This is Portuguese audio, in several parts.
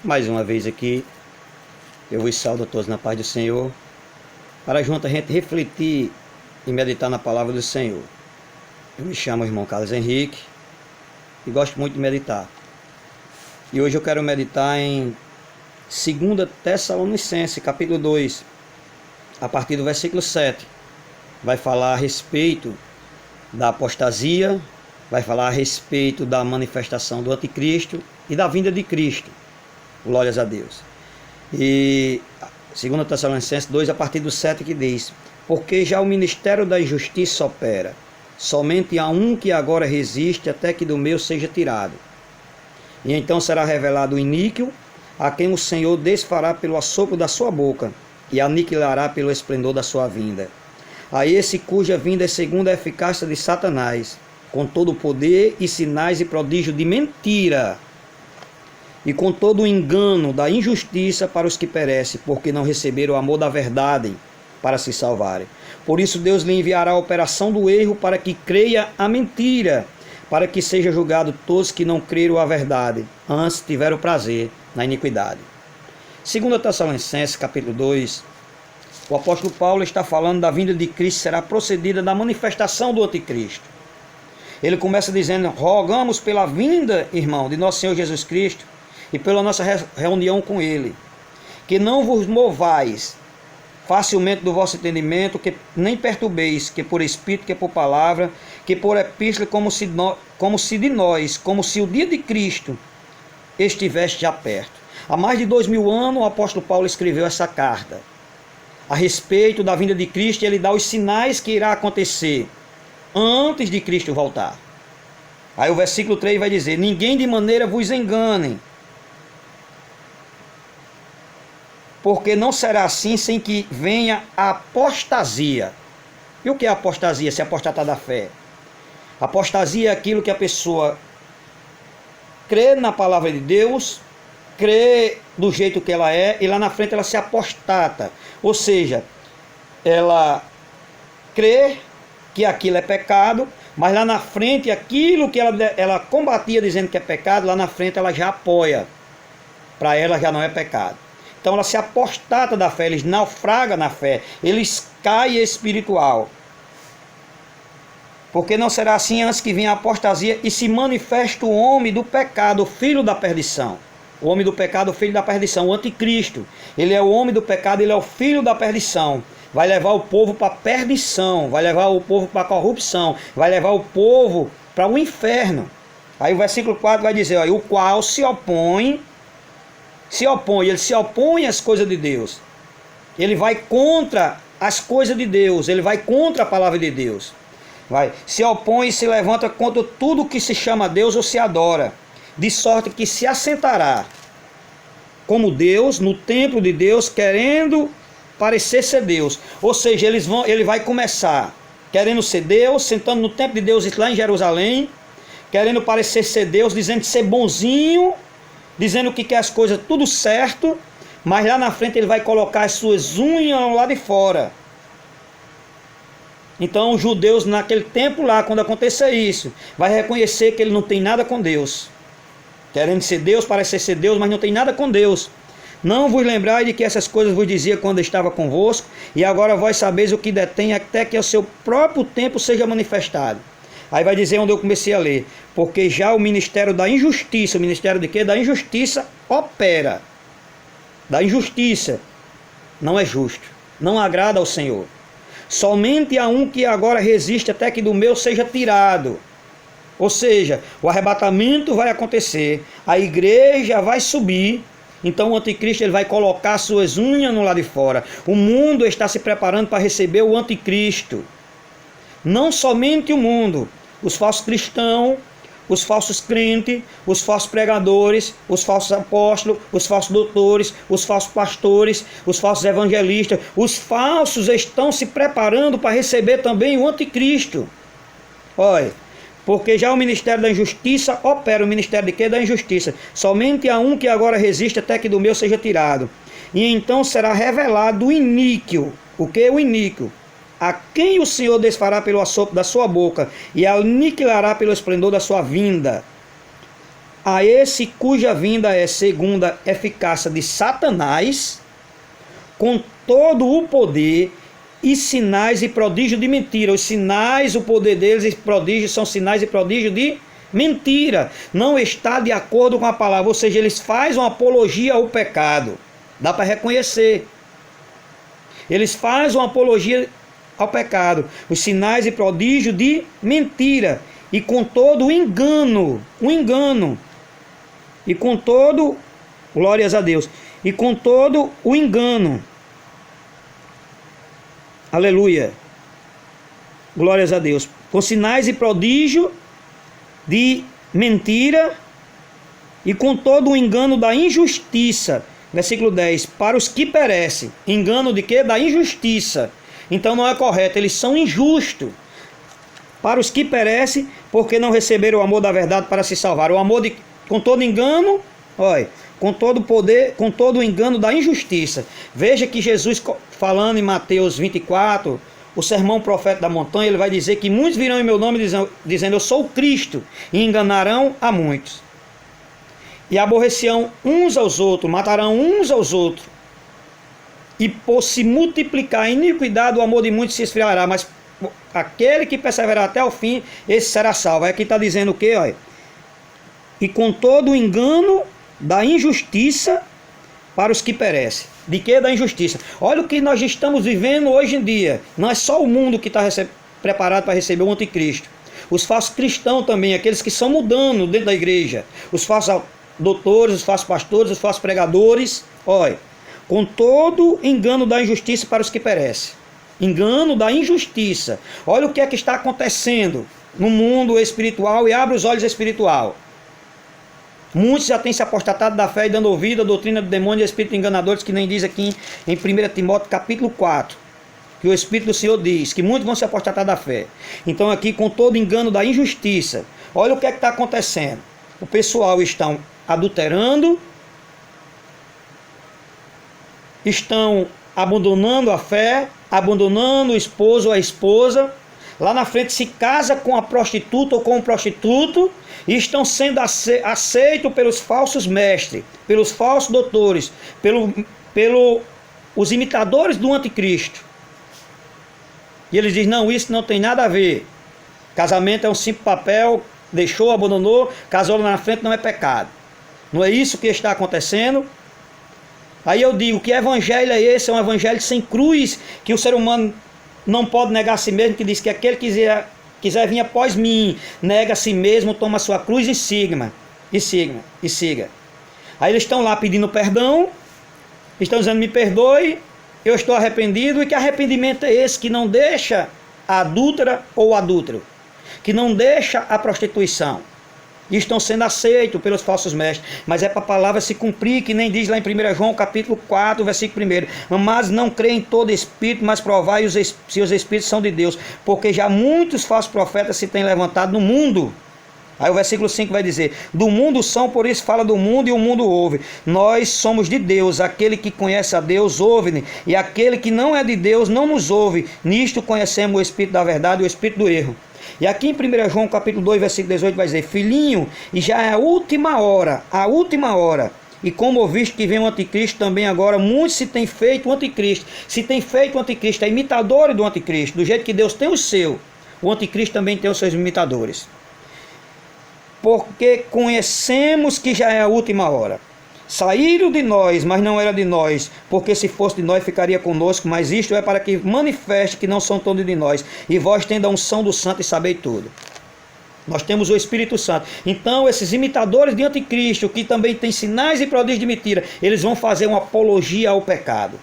Mais uma vez aqui, eu vos saúdo a todos na paz do Senhor, para junto a gente refletir e meditar na palavra do Senhor. Eu me chamo irmão Carlos Henrique e gosto muito de meditar. E hoje eu quero meditar em 2 Tessalonicenses, capítulo 2, a partir do versículo 7. Vai falar a respeito da apostasia, vai falar a respeito da manifestação do anticristo e da vinda de Cristo. Glórias a Deus. E 2 Tessalonicenses 2, a partir do 7, que diz: porque já o ministério da injustiça opera, somente há um que agora resiste até que do meio seja tirado. E então será revelado o iníquo, a quem o Senhor desfará pelo assopro da sua boca, e aniquilará pelo esplendor da sua vinda. A esse cuja vinda é segundo a eficácia de Satanás, com todo o poder e sinais e prodígios de mentira, e com todo o engano da injustiça para os que perecem, porque não receberam o amor da verdade para se salvarem. Por isso Deus lhe enviará a operação do erro para que creia a mentira, para que seja julgado todos que não creram a verdade, antes tiveram prazer na iniquidade. 2 Tessalonicenses capítulo 2, o apóstolo Paulo está falando da vinda de Cristo, será procedida da manifestação do anticristo. Ele começa dizendo: rogamos pela vinda, irmão, de nosso Senhor Jesus Cristo e pela nossa reunião com Ele, que não vos movais facilmente do vosso entendimento, que nem perturbeis, que por espírito, que por palavra, que por epístola, como se de nós, como se o dia de Cristo estivesse já perto. Há mais de 2000 anos o apóstolo Paulo escreveu essa carta a respeito da vinda de Cristo, e ele dá os sinais que irá acontecer antes de Cristo voltar. Aí o versículo 3 vai dizer: ninguém de maneira vos engane, porque não será assim sem que venha a apostasia. E o que é apostasia? Se apostatar da fé. Apostasia é aquilo que a pessoa crê na palavra de Deus, crê do jeito que ela é, e lá na frente ela se apostata. Ou seja, ela crê que aquilo é pecado, mas lá na frente aquilo que ela combatia dizendo que é pecado, lá na frente ela já apoia. Para ela já não é pecado. Então ela se apostata da fé, eles naufragam na fé, eles caem espiritual. Porque não será assim antes que venha a apostasia e se manifeste o homem do pecado, o filho da perdição. O homem do pecado, o filho da perdição, o anticristo. Ele é o homem do pecado, ele é o filho da perdição. Vai levar o povo para a perdição, vai levar o povo para a corrupção, vai levar o povo para o inferno. Aí o versículo 4 vai dizer: ó, o qual se opõe, ele se opõe às coisas de Deus. Ele vai contra as coisas de Deus, ele vai contra a palavra de Deus. Se opõe e se levanta contra tudo que se chama Deus ou se adora, de sorte que se assentará como Deus no templo de Deus, querendo parecer ser Deus. Ou seja, ele vai começar querendo ser Deus, sentando no templo de Deus lá em Jerusalém, querendo parecer ser Deus, dizendo ser bonzinho, dizendo que quer as coisas tudo certo, mas lá na frente ele vai colocar as suas unhas lá de fora. Então os judeus naquele tempo lá, quando acontecer isso, vai reconhecer que ele não tem nada com Deus, querendo ser Deus, parecer ser Deus, mas não tem nada com Deus. Não vos lembrai de que essas coisas vos dizia quando estava convosco, e agora vós sabeis o que detém até que ao seu próprio tempo seja manifestado. Aí vai dizer onde eu comecei a ler: porque já o ministério da injustiça, o ministério de quê? Da injustiça opera. Da injustiça. Não é justo, não agrada ao Senhor. Somente há um que agora resiste até que do meu seja tirado. Ou seja, o arrebatamento vai acontecer, a igreja vai subir, então o anticristo ele vai colocar suas unhas no lado de fora. O mundo está se preparando para receber o anticristo. Não somente o mundo, os falsos cristãos, os falsos crentes, os falsos pregadores, os falsos apóstolos, os falsos doutores, os falsos pastores, os falsos evangelistas, os falsos estão se preparando para receber também o anticristo. Olha, porque já o ministério da injustiça opera. O ministério de quê? Da injustiça. Somente há um que agora resiste até que do meu seja tirado. E então será revelado o iníquo. O que é o iníquo? A quem o Senhor desfará pelo assopro da sua boca e aniquilará pelo esplendor da sua vinda. a esse cuja vinda é segundo a eficácia de Satanás, com todo o poder e sinais e prodígio de mentira. Os sinais, o poder deles e prodígios são sinais e prodígio de mentira. Não está de acordo com a palavra, ou seja, eles fazem uma apologia ao pecado. Dá para reconhecer. Eles fazem uma apologia ao pecado. Os sinais e prodígio de mentira. E com todo o engano. E com todo, glórias a Deus, e com todo o engano. Aleluia. Glórias a Deus. Com sinais e prodígio de mentira e com todo o engano da injustiça. Versículo 10. Para os que perecem. Engano de quê? Da injustiça. Então não é correto, eles são injustos. Para os que perecem, porque não receberam o amor da verdade para se salvar. O amor com todo engano, olha, com todo poder, com todo o engano da injustiça. Veja que Jesus, falando em Mateus 24, o sermão profeta da montanha, ele vai dizer que muitos virão em meu nome dizendo eu sou o Cristo, e enganarão a muitos. E aborrecerão uns aos outros, matarão uns aos outros. E por se multiplicar a iniquidade, o amor de muitos se esfriará, mas aquele que perseverar até o fim, esse será salvo. Aí aqui está dizendo o quê? Olha? E com todo o engano da injustiça para os que perecem. De que? Da injustiça. Olha o que nós estamos vivendo hoje em dia. Não é só o mundo que está preparado para receber o anticristo. Os falsos cristãos também, aqueles que estão mudando dentro da igreja. Os falsos doutores, os falsos pastores, os falsos pregadores. Olha, com todo engano da injustiça para os que perecem. Engano da injustiça. Olha o que é que está acontecendo no mundo espiritual e abre os olhos espiritual. Muitos já têm se apostatado da fé e dando ouvido à doutrina do demônio e espíritos enganadores, que nem diz aqui em 1 Timóteo capítulo 4, que o Espírito do Senhor diz que muitos vão se apostatar da fé. Então aqui com todo engano da injustiça, olha o que é que está acontecendo. O pessoal estão adulterando, estão abandonando a fé, abandonando o esposo ou a esposa, lá na frente se casa com a prostituta ou com o prostituto, e estão sendo aceitos pelos falsos mestres, pelos falsos doutores, os imitadores do anticristo. E eles dizem, não, isso não tem nada a ver. Casamento é um simples papel, deixou, abandonou, casou lá na frente, não é pecado. Não é isso que está acontecendo? Aí eu digo, que evangelho é esse? É um evangelho sem cruz, que o ser humano não pode negar a si mesmo, que diz que aquele que quiser vir após mim, nega a si mesmo, toma a sua cruz e siga. Aí eles estão lá pedindo perdão, estão dizendo, me perdoe, eu estou arrependido. E que arrependimento é esse que não deixa a adúltera ou o adúltero, que não deixa a prostituição? E estão sendo aceitos pelos falsos mestres. Mas é para a palavra se cumprir, que nem diz lá em 1 João capítulo 4, versículo 1. Mas não crê em todo espírito, mas provai se os espíritos são de Deus, porque já muitos falsos profetas se têm levantado no mundo. Aí o versículo 5 vai dizer, do mundo são, por isso fala do mundo e o mundo ouve. Nós somos de Deus, aquele que conhece a Deus ouve, e aquele que não é de Deus não nos ouve. Nisto conhecemos o espírito da verdade e o espírito do erro. E aqui em 1 João capítulo 2, versículo 18 vai dizer, filhinho, e já é a última hora. E como ouviste que vem o anticristo, também agora muitos se têm feito o anticristo. Se tem feito o anticristo, é imitador do anticristo. Do jeito que Deus tem o seu, o anticristo também tem os seus imitadores. Porque conhecemos que já é a última hora. Saíram de nós, mas não era de nós, porque se fosse de nós ficaria conosco, mas isto é para que manifeste que não são todos de nós, e vós tende a unção do santo e sabeis tudo. Nós temos o Espírito Santo. Então esses imitadores de anticristo, que também têm sinais e prodígios de mentira, eles vão fazer uma apologia ao pecado.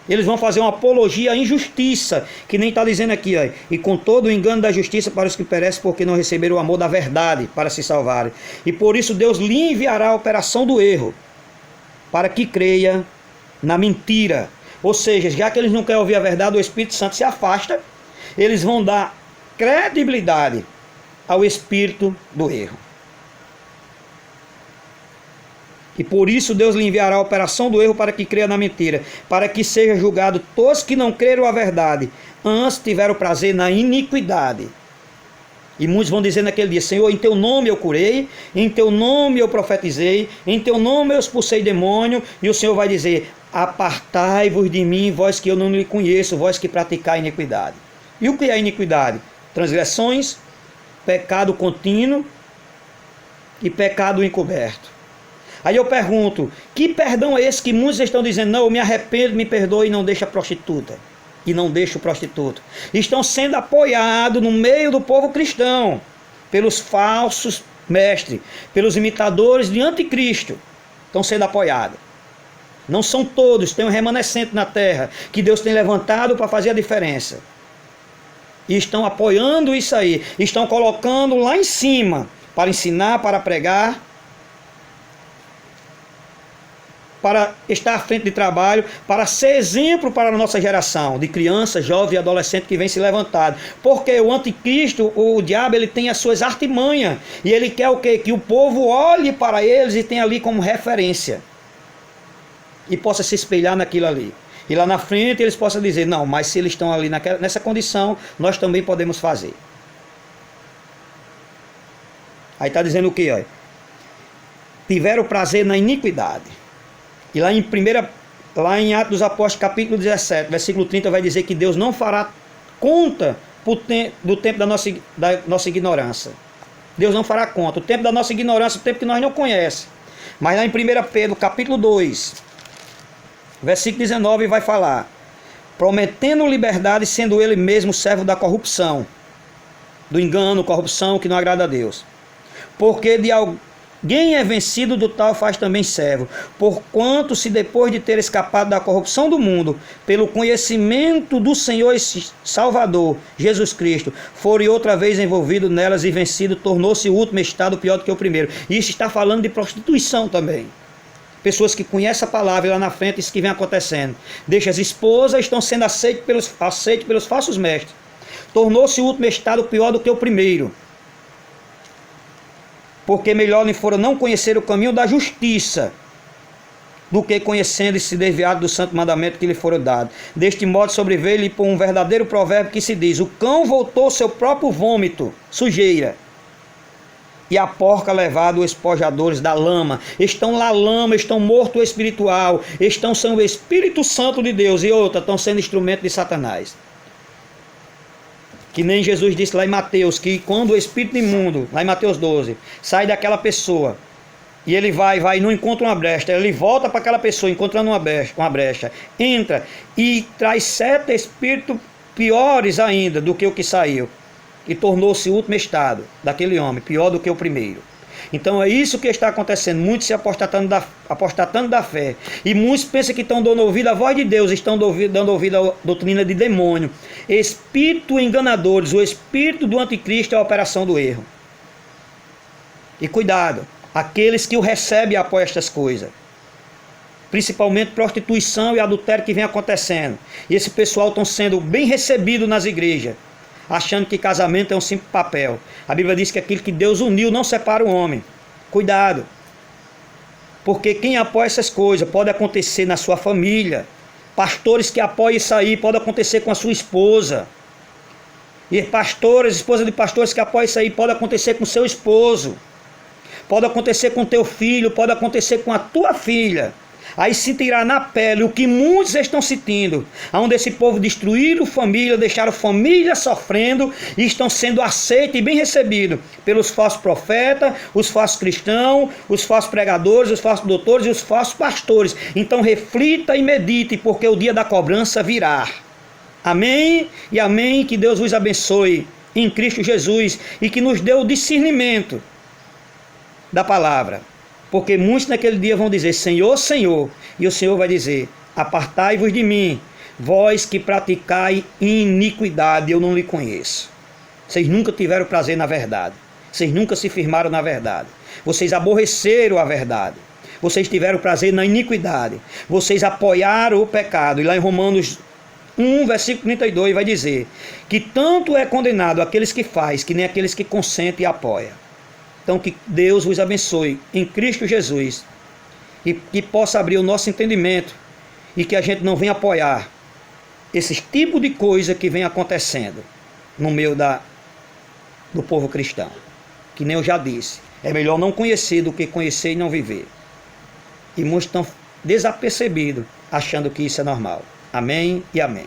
Eles vão fazer uma apologia à injustiça, que nem está dizendo aqui, ó, e com todo o engano da justiça para os que perecem, porque não receberam o amor da verdade para se salvarem. E por isso Deus lhe enviará a operação do erro, para que creia na mentira. Ou seja, já que eles não querem ouvir a verdade, o Espírito Santo se afasta, eles vão dar credibilidade ao espírito do erro. E por isso Deus lhe enviará a operação do erro para que creia na mentira, para que seja julgado todos que não creram a verdade, antes tiveram prazer na iniquidade. E muitos vão dizer naquele dia: Senhor, em teu nome eu curei, em teu nome eu profetizei, em teu nome eu expulsei demônio. E o Senhor vai dizer: apartai-vos de mim, vós que eu não lhe conheço, vós que praticai iniquidade. E o que é iniquidade? Transgressões, pecado contínuo e pecado encoberto. Aí eu pergunto: que perdão é esse que muitos estão dizendo? Não, eu me arrependo, me perdoe e não deixa a prostituta. E não deixa o prostituto. Estão sendo apoiados no meio do povo cristão pelos falsos mestres, pelos imitadores de anticristo. Estão sendo apoiados. Não são todos, tem um remanescente na terra que Deus tem levantado para fazer a diferença. E estão apoiando isso aí. Estão colocando lá em cima para ensinar, para pregar, para estar à frente de trabalho, para ser exemplo para a nossa geração de criança, jovem e adolescente que vem se levantado. Porque o anticristo, o diabo, ele tem as suas artimanhas. E ele quer o quê? Que o povo olhe para eles e tenha ali como referência. E possa se espelhar naquilo ali. E lá na frente eles possam dizer: não, mas se eles estão ali nessa condição, nós também podemos fazer. Aí está dizendo o quê? Ó? Tiveram prazer na iniquidade. E lá em Atos dos Apóstolos, capítulo 17, versículo 30, vai dizer que Deus não fará conta do tempo da nossa ignorância. Deus não fará conta. O tempo da nossa ignorância, o tempo que nós não conhecemos. Mas lá em 1 Pedro, capítulo 2, versículo 19, vai falar: prometendo liberdade, sendo ele mesmo servo da corrupção, do engano, corrupção que não agrada a Deus. Porque de alguém é vencido, do tal faz também servo. Porquanto, se depois de ter escapado da corrupção do mundo, pelo conhecimento do Senhor e Salvador, Jesus Cristo, forem outra vez envolvido nelas e vencido, tornou-se o último estado pior do que o primeiro. E isso está falando de prostituição também. Pessoas que conhecem a palavra e lá na frente isso que vem acontecendo. Deixa as esposas, estão sendo aceitas pelos falsos mestres. Tornou-se o último estado pior do que o primeiro. Porque melhor lhe fora não conhecer o caminho da justiça, do que conhecendo e se desviado do santo mandamento que lhe fora dado. Deste modo sobreveio-lhe por um verdadeiro provérbio que se diz: o cão voltou ao seu próprio vômito, sujeira, e a porca levado os espojadores da lama. Estão na lama, estão morto espiritual, estão sendo o Espírito Santo de Deus, e outra, estão sendo instrumento de Satanás. Que nem Jesus disse lá em Mateus, que quando o espírito imundo, lá em Mateus 12, sai daquela pessoa, e ele vai e não encontra uma brecha, ele volta para aquela pessoa encontrando uma brecha, entra e traz 7 espíritos piores ainda do que o que saiu, e tornou-se o último estado daquele homem, pior do que o primeiro. Então é isso que está acontecendo, muitos se apostatando da fé, e muitos pensam que estão dando ouvido à voz de Deus, estão dando ouvido à doutrina de demônio, espírito enganadores. O espírito do anticristo é a operação do erro. E cuidado, aqueles que o recebem e apoiam estas coisas, principalmente prostituição e adultério que vem acontecendo, e esse pessoal estão sendo bem recebidos nas igrejas, achando que casamento é um simples papel. A Bíblia diz que aquilo que Deus uniu não separa o homem. Cuidado, porque quem apoia essas coisas pode acontecer na sua família. Pastores que apoiam isso aí, pode acontecer com a sua esposa. E pastores, esposa de pastores que apoiam isso aí, pode acontecer com seu esposo. Pode acontecer com teu filho, pode acontecer com a tua filha. Aí se tirar na pele o que muitos estão sentindo, onde esse povo destruíram família, deixaram família sofrendo, e estão sendo aceitos e bem recebidos pelos falsos profetas, os falsos cristãos, os falsos pregadores, os falsos doutores e os falsos pastores. Então reflita e medite, porque o dia da cobrança virá. Amém e amém. Que Deus vos abençoe em Cristo Jesus e que nos dê o discernimento da palavra. Porque muitos naquele dia vão dizer: Senhor, Senhor. E o Senhor vai dizer: apartai-vos de mim, vós que praticai iniquidade, eu não lhe conheço. Vocês nunca tiveram prazer na verdade. Vocês nunca se firmaram na verdade. Vocês aborreceram a verdade. Vocês tiveram prazer na iniquidade. Vocês apoiaram o pecado. E lá em Romanos 1, versículo 32, vai dizer que tanto é condenado aqueles que faz, que nem aqueles que consentem e apoiam. Então que Deus vos abençoe em Cristo Jesus e que possa abrir o nosso entendimento e que a gente não venha apoiar esse tipo de coisa que vem acontecendo no meio do povo cristão. Que nem eu já disse, é melhor não conhecer do que conhecer e não viver. E muitos estão desapercebidos, achando que isso é normal. Amém e amém.